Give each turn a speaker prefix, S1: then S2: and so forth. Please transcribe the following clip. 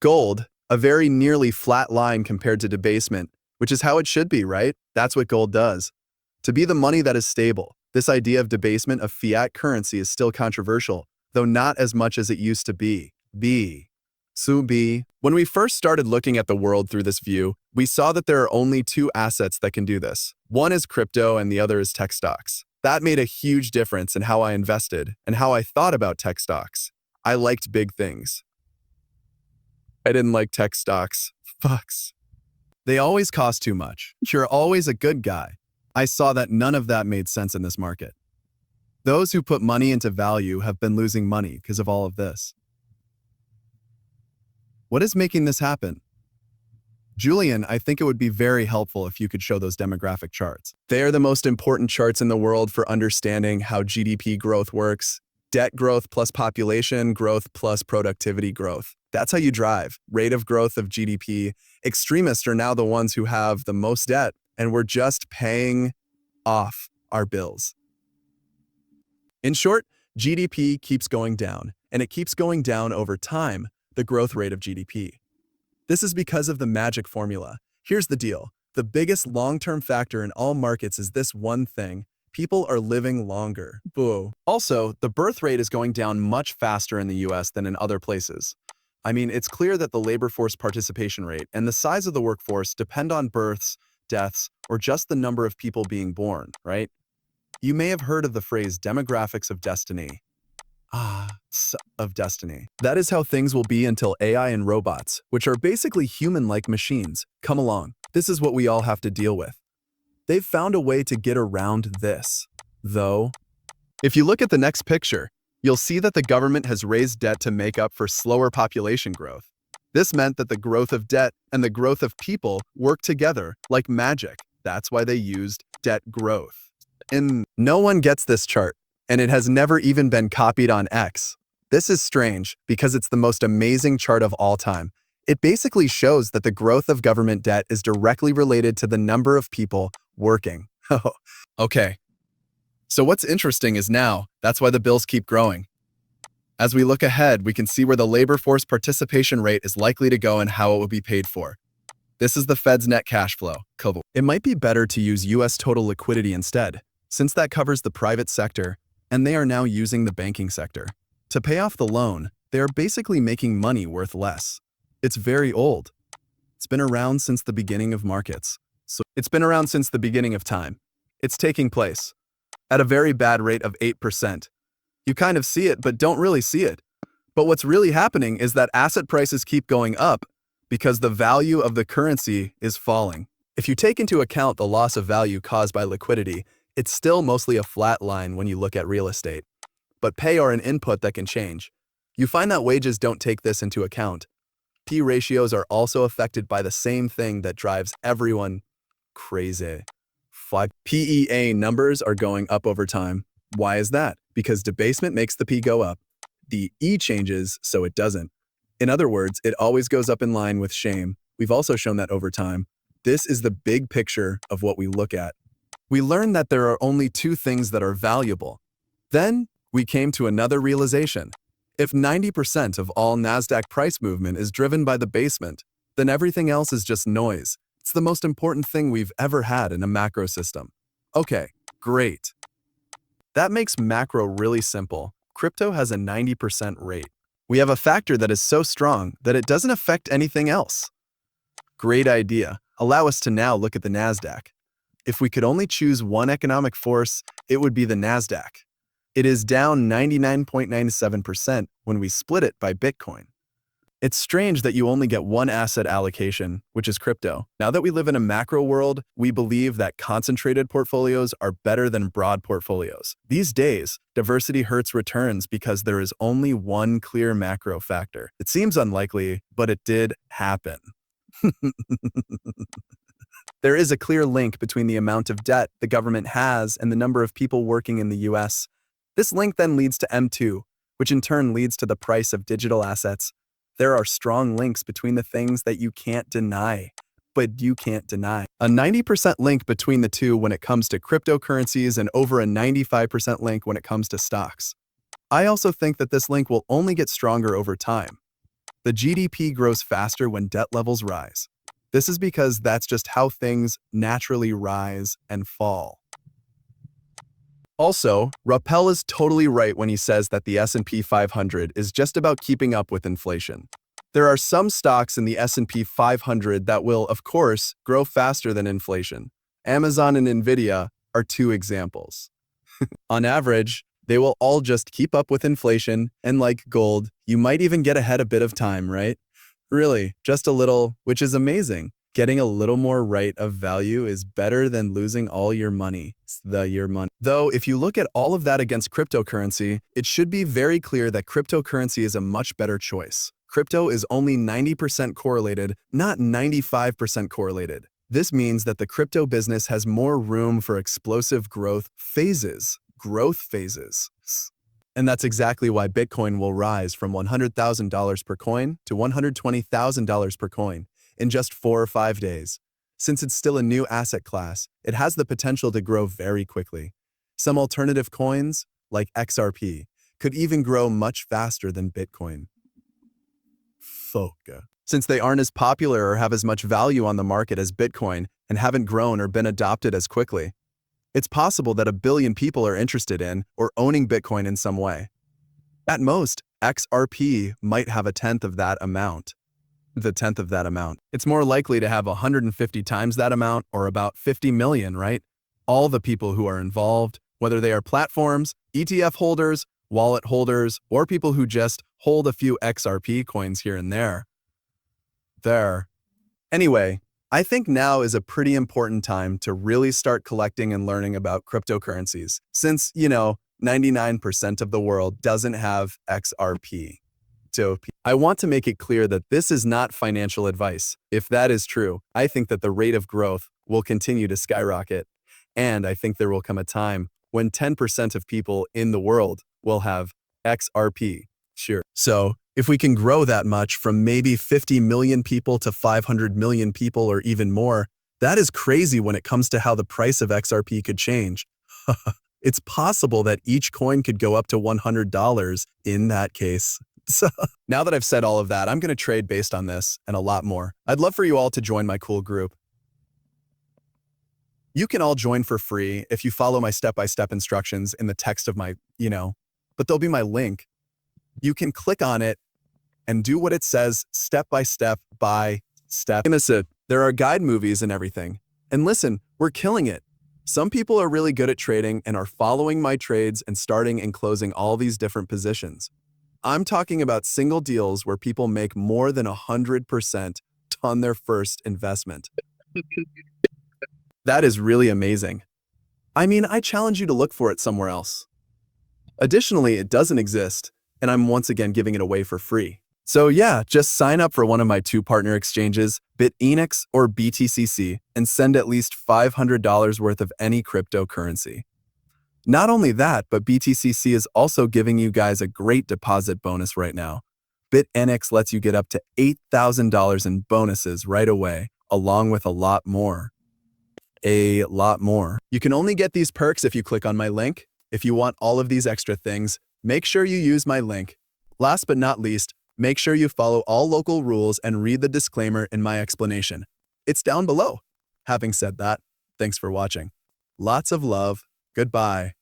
S1: Gold, a very nearly flat line compared to debasement, which is how it should be, right? That's what gold does. To be the money that is stable, this idea of debasement of fiat currency is still controversial, though not as much as it used to be. When we first started looking at the world through this view, we saw that there are only two assets that can do this. One is crypto and the other is tech stocks. That made a huge difference in how I invested and how I thought about tech stocks. I liked big things. I didn't like tech stocks. Fucks. They always cost too much. You're always a good guy. I saw that none of that made sense in this market. Those who put money into value have been losing money because of all of this. What is making this happen? Julian, I think it would be very helpful if you could show those demographic charts. They are the most important charts in the world for understanding how GDP growth works. Debt growth plus population growth plus productivity growth. That's how you drive. Rate of growth of GDP. Extremists are now the ones who have the most debt, and we're just paying off our bills. In short, GDP keeps going down, and it keeps going down over time, the growth rate of GDP. This is because of the magic formula. Here's the deal. The biggest long-term factor in all markets is this one thing. People are living longer. Boo. Also, the birth rate is going down much faster in the US than in other places. I mean, it's clear that the labor force participation rate and the size of the workforce depend on births, deaths, or just the number of people being born, right? You may have heard of the phrase demographics of destiny. Of destiny. That is how things will be until AI and robots, which are basically human-like machines, come along. This is what we all have to deal with. They've found a way to get around this, though. If you look at the next picture, you'll see that the government has raised debt to make up for slower population growth. This meant that the growth of debt and the growth of people work together like magic. That's why they used debt growth. And no one gets this chart, and it has never even been copied on X. This is strange because it's the most amazing chart of all time. It basically shows that the growth of government debt is directly related to the number of people working. Okay. So what's interesting is now, that's why the bills keep growing. As we look ahead, we can see where the labor force participation rate is likely to go and how it will be paid for. This is the Fed's net cash flow. It might be better to use US total liquidity instead, since that covers the private sector, and they are now using the banking sector. To pay off the loan, they are basically making money worth less. It's very old. It's been around since the beginning of markets. So it's been around since the beginning of time. It's taking place at a very bad rate of 8%. You kind of see it, but don't really see it. But what's really happening is that asset prices keep going up because the value of the currency is falling. If you take into account the loss of value caused by liquidity, it's still mostly a flat line when you look at real estate. But pay are an input that can change. You find that wages don't take this into account. P ratios are also affected by the same thing that drives everyone crazy. PEA numbers are going up over time. Why is that? Because debasement makes the P go up. The E changes, so it doesn't. In other words, it always goes up in line with shame. We've also shown that over time. This is the big picture of what we look at. We learned that there are only two things that are valuable. Then we came to another realization. If 90% of all NASDAQ price movement is driven by the basement, then everything else is just noise. It's the most important thing we've ever had in a macro system. Okay, great. That makes macro really simple. Crypto has a 90% rate. We have a factor that is so strong that it doesn't affect anything else. Great idea. Allow us to now look at the NASDAQ. If we could only choose one economic force, it would be the NASDAQ. It is down 99.97% when we split it by Bitcoin. It's strange that you only get one asset allocation, which is crypto. Now that we live in a macro world, we believe that concentrated portfolios are better than broad portfolios. These days, diversity hurts returns because there is only one clear macro factor. It seems unlikely, but it did happen. There is a clear link between the amount of debt the government has and the number of people working in the US. This link then leads to M2, which in turn leads to the price of digital assets. There are strong links between the things that you can't deny, but you can't deny. A 90% link between the two when it comes to cryptocurrencies and over a 95% link when it comes to stocks. I also think that this link will only get stronger over time. The GDP grows faster when debt levels rise. This is because that's just how things naturally rise and fall. Also, Rappel is totally right when he says that the S&P 500 is just about keeping up with inflation. There are some stocks in the S&P 500 that will, of course, grow faster than inflation. Amazon and Nvidia are two examples. On average, they will all just keep up with inflation, and like gold, you might even get ahead a bit of time, right? Really, just a little, which is amazing. Getting a little more right of value is better than losing all your money. Though, if you look at all of that against cryptocurrency, it should be very clear that cryptocurrency is a much better choice. Crypto is only 90% correlated, not 95% correlated. This means that the crypto business has more room for explosive growth phases. And that's exactly why Bitcoin will rise from $100,000 per coin to $120,000 per coin in just 4 or 5 days. Since it's still a new asset class, it has the potential to grow very quickly. Some alternative coins, like XRP, could even grow much faster than Bitcoin. Since they aren't as popular or have as much value on the market as Bitcoin and haven't grown or been adopted as quickly, it's possible that 1 billion people are interested in or owning Bitcoin in some way. At most, XRP might have a tenth of that amount. It's more likely to have 150 times that amount, or about 50 million, right? All the people who are involved, whether they are platforms, ETF holders, wallet holders, or people who just hold a few XRP coins here and there. Anyway, I think now is a pretty important time to really start collecting and learning about cryptocurrencies, since, 99% of the world doesn't have XRP. So I want to make it clear that this is not financial advice. If that is true, I think that the rate of growth will continue to skyrocket. And I think there will come a time when 10% of people in the world will have XRP. Sure. So if we can grow that much from maybe 50 million people to 500 million people or even more, that is crazy when it comes to how the price of XRP could change. It's possible that each coin could go up to $100 in that case. So now that I've said all of that, I'm going to trade based on this and a lot more. I'd love for you all to join my cool group. You can all join for free if you follow my step-by-step instructions in the text of my, but there'll be my link. You can click on it and do what it says step by step by step. There are guide movies and everything. And listen, we're killing it. Some people are really good at trading and are following my trades and starting and closing all these different positions. I'm talking about single deals where people make more than 100% on their first investment. That is really amazing. I mean, I challenge you to look for it somewhere else. Additionally, it doesn't exist, and I'm once again giving it away for free. So yeah, just sign up for one of my 2 partner exchanges, BitEnix or BTCC, and send at least $500 worth of any cryptocurrency. Not only that, but BTCC is also giving you guys a great deposit bonus right now. BitEnix lets you get up to $8,000 in bonuses right away, along with a lot more. You can only get these perks if you click on my link. If you want all of these extra things, make sure you use my link. Last but not least, make sure you follow all local rules and read the disclaimer in my explanation. It's down below. Having said that, thanks for watching. Lots of love. Goodbye.